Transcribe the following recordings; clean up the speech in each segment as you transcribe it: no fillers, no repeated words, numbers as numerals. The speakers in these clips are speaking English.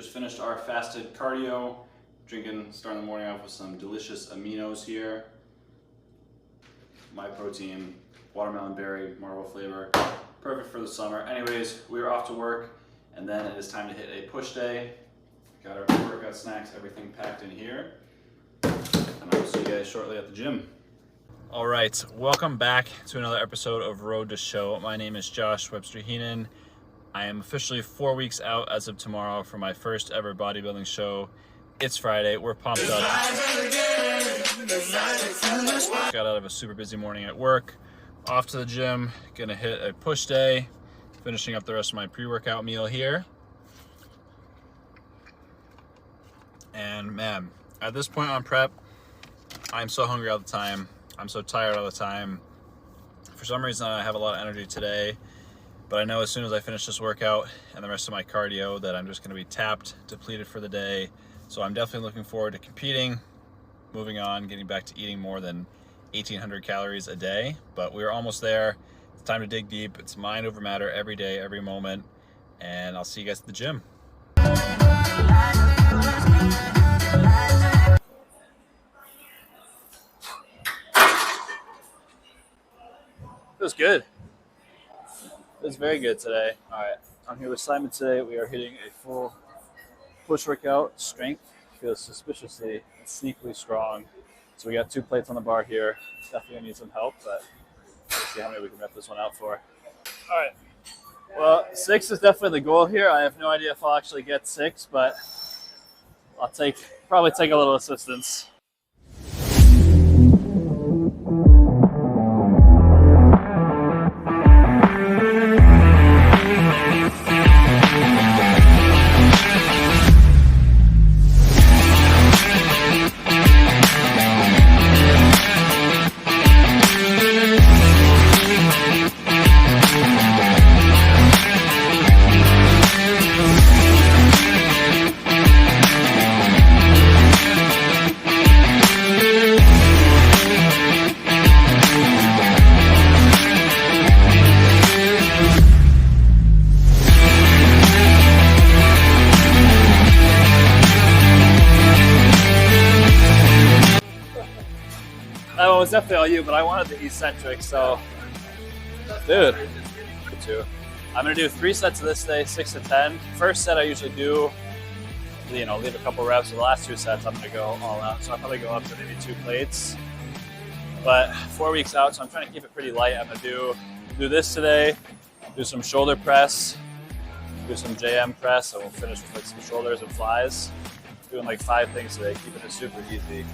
Just finished our fasted cardio, starting the morning off with some delicious aminos here. My protein, watermelon berry, marble flavor, perfect for the summer. Anyways, we are off to work, and then it is time to hit a push day. Got our workout snacks, everything packed in here. And I will see you guys shortly at the gym. All right, welcome back to another episode of Road to Show. My name is Josh Webster-Heenan. I am officially 4 weeks out as of tomorrow for my first ever bodybuilding show. It's Friday, we're pumped up. Got out of a super busy morning at work, off to the gym, gonna hit a push day, finishing up the rest of my pre-workout meal here. And man, at this point on prep, I'm so hungry all the time. I'm so tired all the time. For some reason, I have a lot of energy today, but I know as soon as I finish this workout and the rest of my cardio that I'm just gonna be tapped, depleted for the day. So I'm definitely looking forward to competing, moving on, getting back to eating more than 1,800 calories a day, but we're almost there. It's time to dig deep. It's mind over matter every day, every moment, and I'll see you guys at the gym. Feels good. Feels very good today. All right, I'm here with Simon today. We are hitting a full push workout. Strength feels suspiciously and sneakily strong. So we got 2 plates on the bar here. Definitely need some help, but let's see how many we can rep this one out for. All right. Well, 6 is definitely the goal here. I have no idea if I'll actually get 6, but I'll probably take a little assistance. That one was definitely all you, but I wanted the eccentric, so dude. I'm gonna do 3 sets of this day, 6 to 10. First set I usually do, leave a couple reps. For the last 2 sets I'm gonna go all out, so I'll probably go up to maybe 2 plates. But 4 weeks out, so I'm trying to keep it pretty light. I'm gonna do this today, do some shoulder press, do some JM press, and we'll finish with like some shoulders and flies. Doing like 5 things today, keeping it super easy.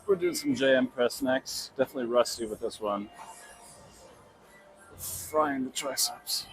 We're doing some JM press next. Definitely rusty with this one. Frying the triceps.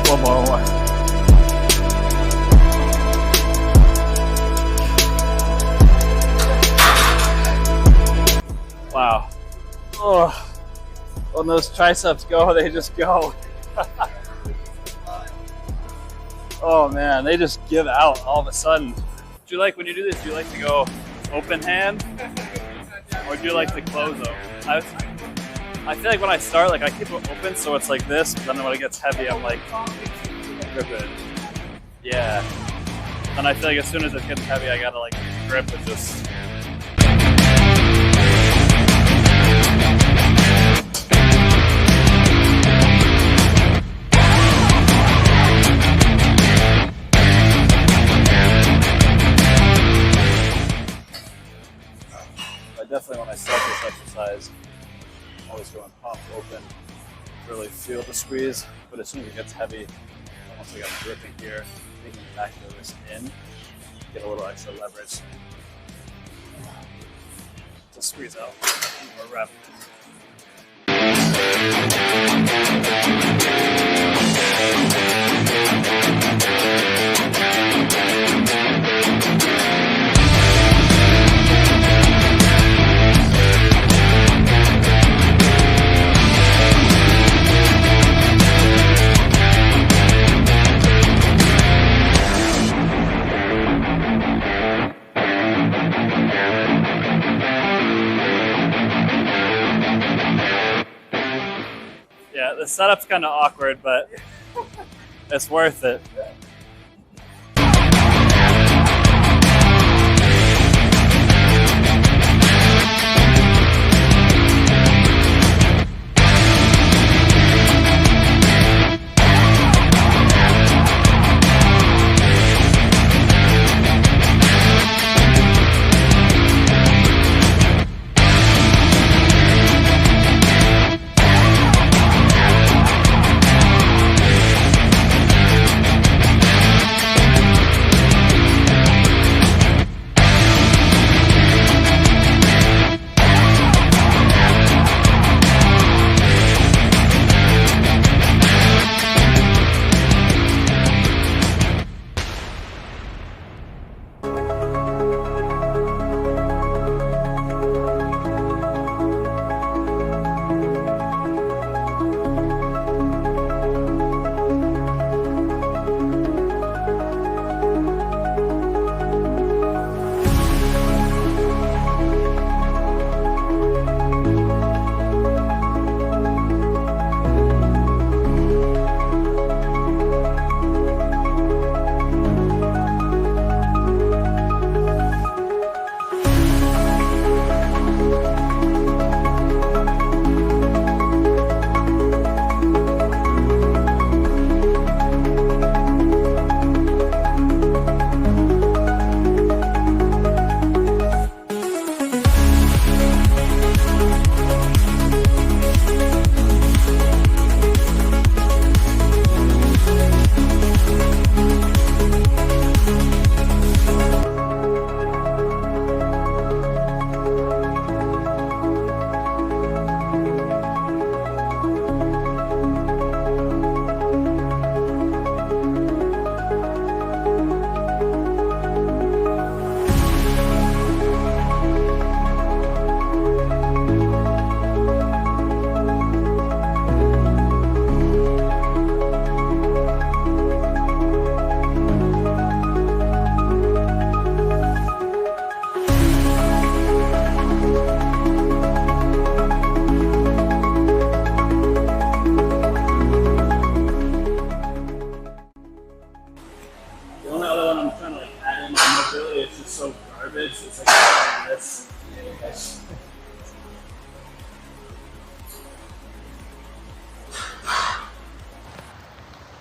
One more. Wow. Oh, when those triceps go, they just go. Oh man, they just give out all of a sudden. Do you like, when you do this, do you like to go open hand? Or do you like to close them? I feel like when I start, like I keep it open so it's like this, but then when it gets heavy, I'm like, grip it. Yeah. And I feel like as soon as it gets heavy, I gotta like grip and just. when I start this exercise, I'm always going palms open, really feel the squeeze, but as soon as it gets heavy, almost like I'm gripping here, taking the back of the wrist in, get a little extra leverage to squeeze out one more rep. Yeah, the setup's kind of awkward, but it's worth it.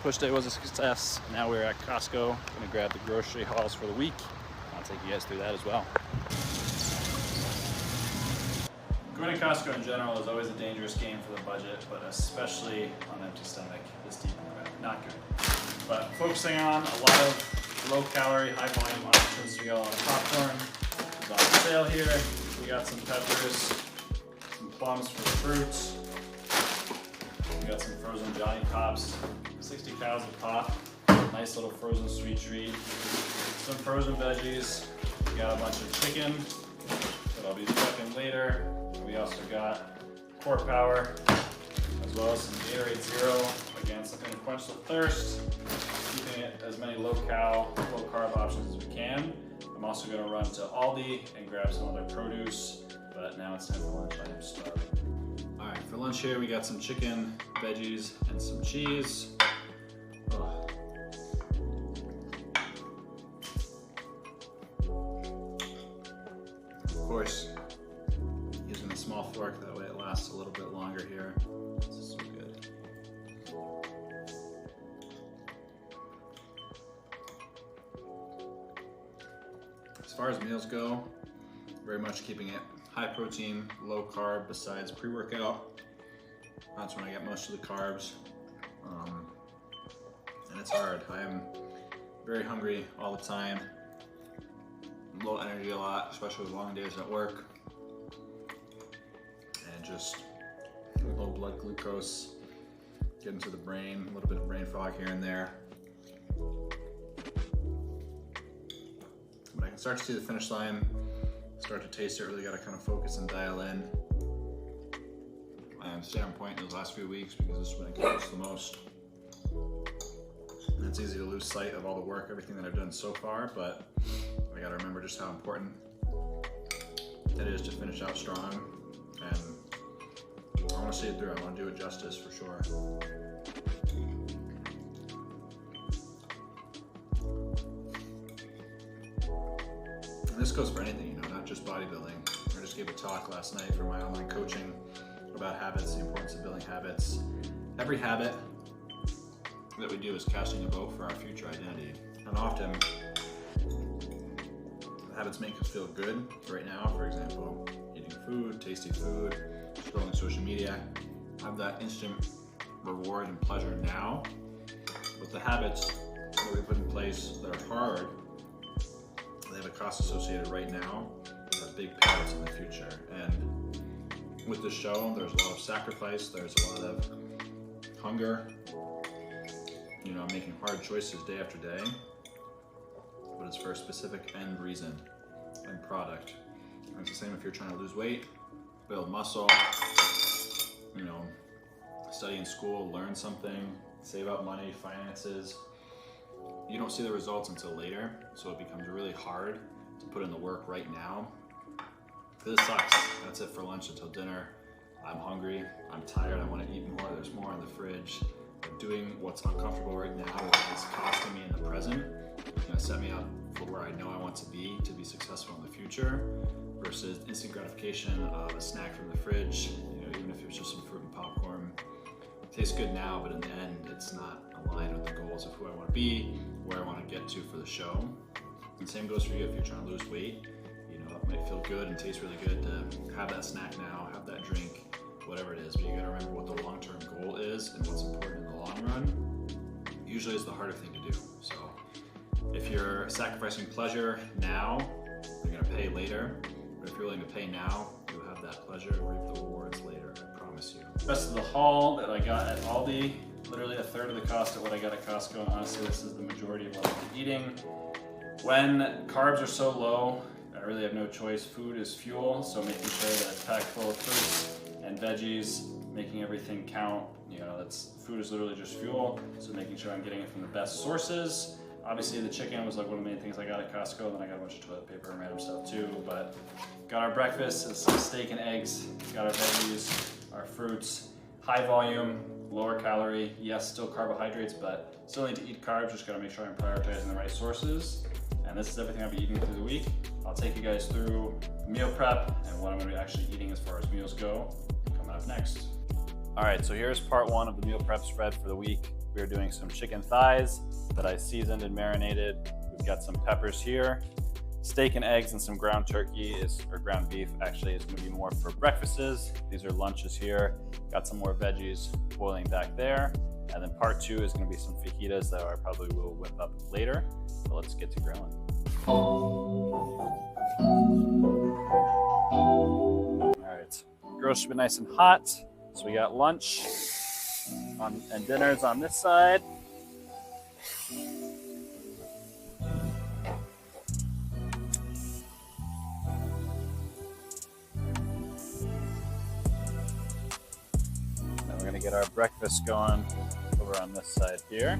Push day was a success. Now we're at Costco. Gonna grab the grocery hauls for the week. I'll take you guys through that as well. Going to Costco in general is always a dangerous game for the budget, but especially on an empty stomach this deep in the bag. Not good. But focusing on a lot of low-calorie, high-volume options. We got a lot of popcorn. It's on sale here. We got some peppers, some plums for the fruits. We got some frozen Johnny Pops, 60 calories a pop. Nice little frozen sweet treat. Some frozen veggies. We got a bunch of chicken that I'll be prepping later. We also got Core Power, as well as some Gatorade Zero. Again, something to quench the thirst. Keeping it as many low-cal, low-carb options as we can. I'm also going to run to Aldi and grab some other produce, but now it's time for lunch. I am starving. All right, for lunch here we got some chicken, veggies, and some cheese. Ugh. Of course, using a small fork, that way it lasts a little bit longer here. This is so good. As far as meals go, very much keeping it high protein, low carb besides pre-workout. That's when I get most of the carbs. And it's hard. I am very hungry all the time. Low energy a lot, especially with long days at work. And just low blood glucose, getting to the brain, a little bit of brain fog here and there. But I can start to see the finish line, start to taste it, really gotta kind of focus and dial in. And stay on point in those last few weeks because this is when it counts the most. And it's easy to lose sight of all the work, everything that I've done so far, but I gotta remember just how important it is to finish out strong. And I wanna see it through, I wanna do it justice for sure. And this goes for anything, you know, not just bodybuilding. I just gave a talk last night for my online coaching about habits, the importance of building habits. Every habit that we do is casting a vote for our future identity. And often, habits make us feel good right now. For example, eating food, tasty food, scrolling social media, have that instant reward and pleasure now. But the habits that we put in place that are hard, they have a cost associated right now, have big payouts in the future. And with the show, there's a lot of sacrifice, there's a lot of hunger, you know, making hard choices day after day, but it's for a specific end reason and product. And it's the same if you're trying to lose weight, build muscle, you know, study in school, learn something, save up money, finances. You don't see the results until later, so it becomes really hard to put in the work right now. This sucks. That's it for lunch until dinner. I'm hungry, I'm tired, I want to eat more, there's more in the fridge. But doing what's uncomfortable right now, what is costing me in the present, is going to set me up for where I know I want to be successful in the future, versus instant gratification of a snack from the fridge, you know, even if it's just some fruit and popcorn. It tastes good now, but in the end, it's not aligned with the goals of who I want to be, where I want to get to for the show. And same goes for you if you're trying to lose weight. You know, it might feel good and taste really good to have that snack now, have that drink, whatever it is, but you gotta remember what the long-term goal is and what's important in the long run. Usually is the harder thing to do. So if you're sacrificing pleasure now, you're gonna pay later. But if you're willing to pay now, you'll have that pleasure and reap the rewards later, I promise you. The rest of the haul that I got at Aldi, literally a third of the cost of what I got at Costco, and honestly this is the majority of what I'm eating. When carbs are so low, I really have no choice. Food is fuel, so making sure that it's packed full of fruits and veggies, making everything count. You know, food is literally just fuel, so making sure I'm getting it from the best sources. Obviously the chicken was like one of the main things I got at Costco, and then I got a bunch of toilet paper and random stuff too, but got our breakfast, it's steak and eggs, got our veggies, our fruits, high volume, lower calorie, yes, still carbohydrates, but still need to eat carbs, just gotta make sure I'm prioritizing the right sources. And this is everything I'll be eating through the week. I'll take you guys through meal prep and what I'm gonna be actually eating as far as meals go coming up next. All right, so here's part one of the meal prep spread for the week. We are doing some chicken thighs that I seasoned and marinated. We've got some peppers here. Steak and eggs and some ground turkey or ground beef actually is gonna be more for breakfasts. These are lunches here. Got some more veggies boiling back there. And then part two is gonna be some fajitas that I probably will whip up later. So let's get to grilling. All right, grill should be nice and hot. So we got lunch and dinner's on this side. Then we're gonna get our breakfast going over on this side here.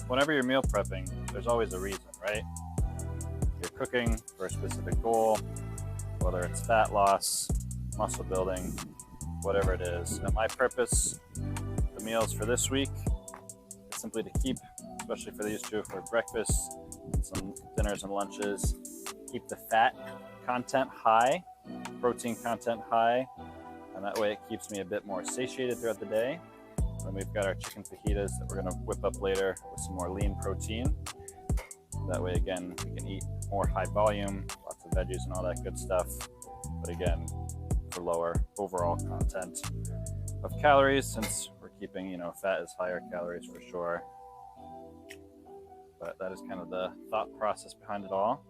whenever you're meal prepping, there's always a reason, right? You're cooking for a specific goal, whether it's fat loss, muscle building, whatever it is. And my purpose, the meals for this week, is simply to keep, especially for these two, for breakfast, some dinners and lunches, keep the fat content high, protein content high, and that way it keeps me a bit more satiated throughout the day. Then we've got our chicken fajitas that we're gonna whip up later with some more lean protein. That way, again, we can eat more high volume, lots of veggies and all that good stuff. But again, for lower overall content of calories, since we're keeping, you know, fat is higher calories for sure. But that is kind of the thought process behind it all.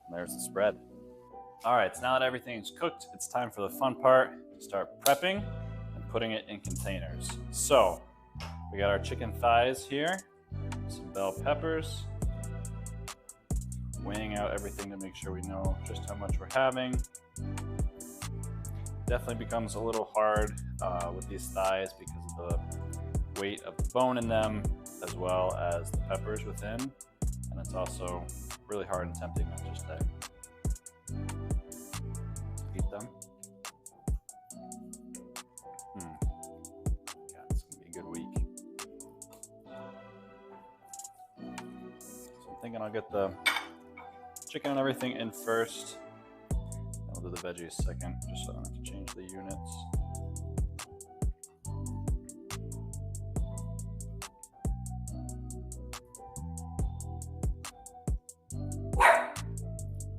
And there's the spread. All right, so now that everything is cooked, it's time for the fun part, to start prepping and putting it in containers. So we got our chicken thighs here, some bell peppers, weighing out everything to make sure we know just how much we're having. Definitely becomes a little hard with these thighs because of the weight of the bone in them, as well as the peppers within. And it's also really hard and tempting not just to eat them. Yeah, it's gonna be a good week. So I'm thinking I'll get the chicken and everything in first. Then we'll do the veggies second, just so I don't have to change the units.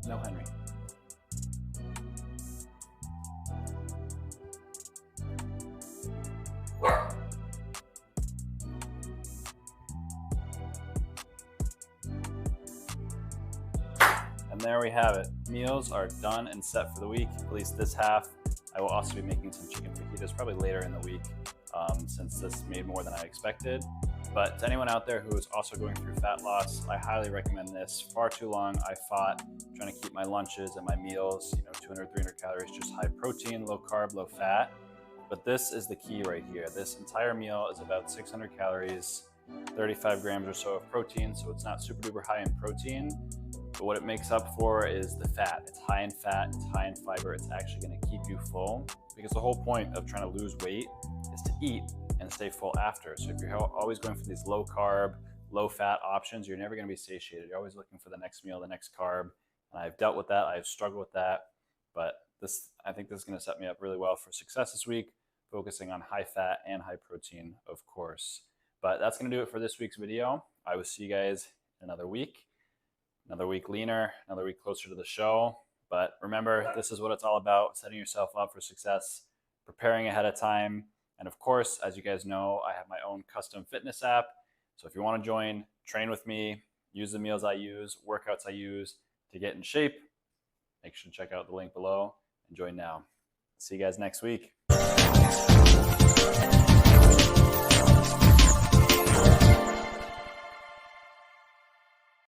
No, Henry. And there we have it. Meals are done and set for the week, at least this half. I will also be making some chicken fajitas probably later in the week, since this made more than I expected. But to anyone out there who is also going through fat loss, I highly recommend this. Far too long I fought trying to keep my lunches and my meals, 200, 300 calories, just high protein, low carb, low fat. But this is the key right here. This entire meal is about 600 calories, 35 grams or so of protein. So it's not super duper high in protein, but what it makes up for is the fat. It's high in fat, it's high in fiber. It's actually gonna keep you full, because the whole point of trying to lose weight is to eat and stay full after. So if you're always going for these low carb, low fat options, you're never gonna be satiated. You're always looking for the next meal, the next carb. And I've dealt with that, I've struggled with that, but I think this is gonna set me up really well for success this week, focusing on high fat and high protein, of course. But that's gonna do it for this week's video. I will see you guys in another week leaner, another week closer to the show. But remember, this is what it's all about, setting yourself up for success, preparing ahead of time. And of course, as you guys know, I have my own custom fitness app. So if you want to join, train with me, use the meals I use, workouts I use to get in shape, make sure to check out the link below and join now. See you guys next week.